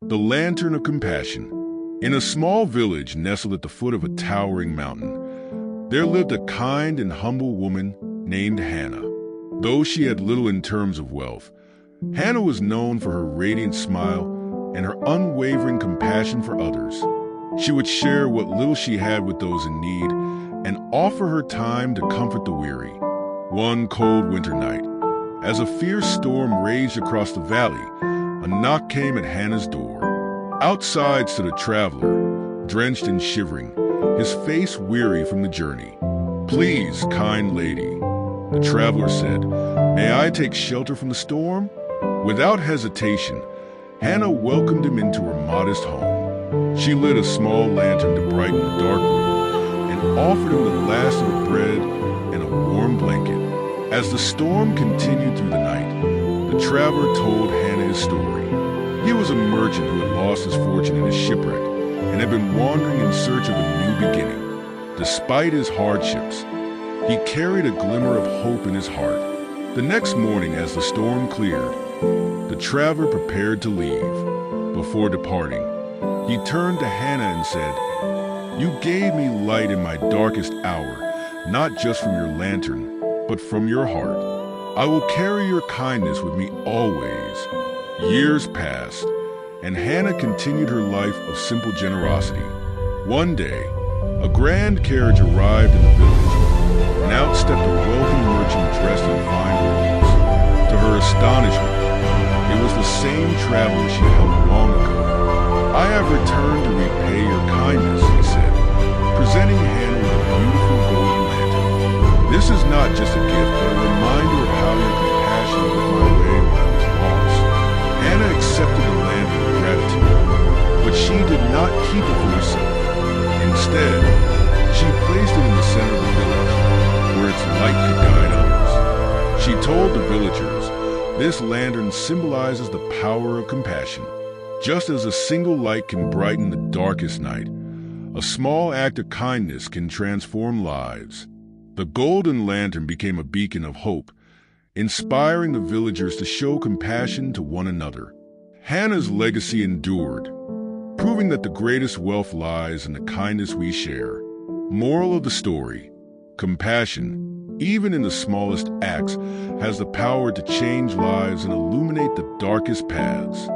The Lantern of Compassion. In a small village nestled at the foot of a towering mountain, there lived a kind and humble woman named Hana. Though she had little in terms of wealth, Hana was known for her radiant smile and her unwavering compassion for others. She would share what little she had with those in need and offer her time to comfort the weary. One cold winter night, as a fierce storm raged across the valley, a knock came at Hana's door. Outside stood a traveler, drenched and shivering, his face weary from the journey. "Please, kind lady," the traveler said, "may I take shelter from the storm?" Without hesitation, Hana welcomed him into her modest home. She lit a small lantern to brighten the dark room and offered him the last of the bread and a warm blanket. As the storm continued through the night, the traveler told Hana his story. He was a merchant who had lost his fortune in a shipwreck and had been wandering in search of a new beginning. Despite his hardships, he carried a glimmer of hope in his heart. The next morning, as the storm cleared, the traveler prepared to leave. Before departing, he turned to Hana and said, "You gave me light in my darkest hour, not just from your lantern, but from your heart. I will carry your kindness with me always." Years passed, and Hana continued her life of simple generosity. One day, a grand carriage arrived in the village, and out stepped a wealthy merchant dressed in fine robes. To her astonishment, it was the same traveler she helped long ago. "I have returned to repay your kindness," he said, presenting Hana with a beautiful golden lantern. "This is not just a gift, but a reminder of how your compassion lit my way when I was lost." Hana accepted the lantern with gratitude, but she did not keep it for herself. Instead, she placed it in the center of the village, where its light could guide others. She told the villagers, "This lantern symbolizes the power of compassion. Just as a single light can brighten the darkest night, a small act of kindness can transform lives." The golden lantern became a beacon of hope, inspiring the villagers to show compassion to one another. Hana's legacy endured, proving that the greatest wealth lies in the kindness we share. Moral of the story: compassion, even in the smallest acts, has the power to change lives and illuminate the darkest paths.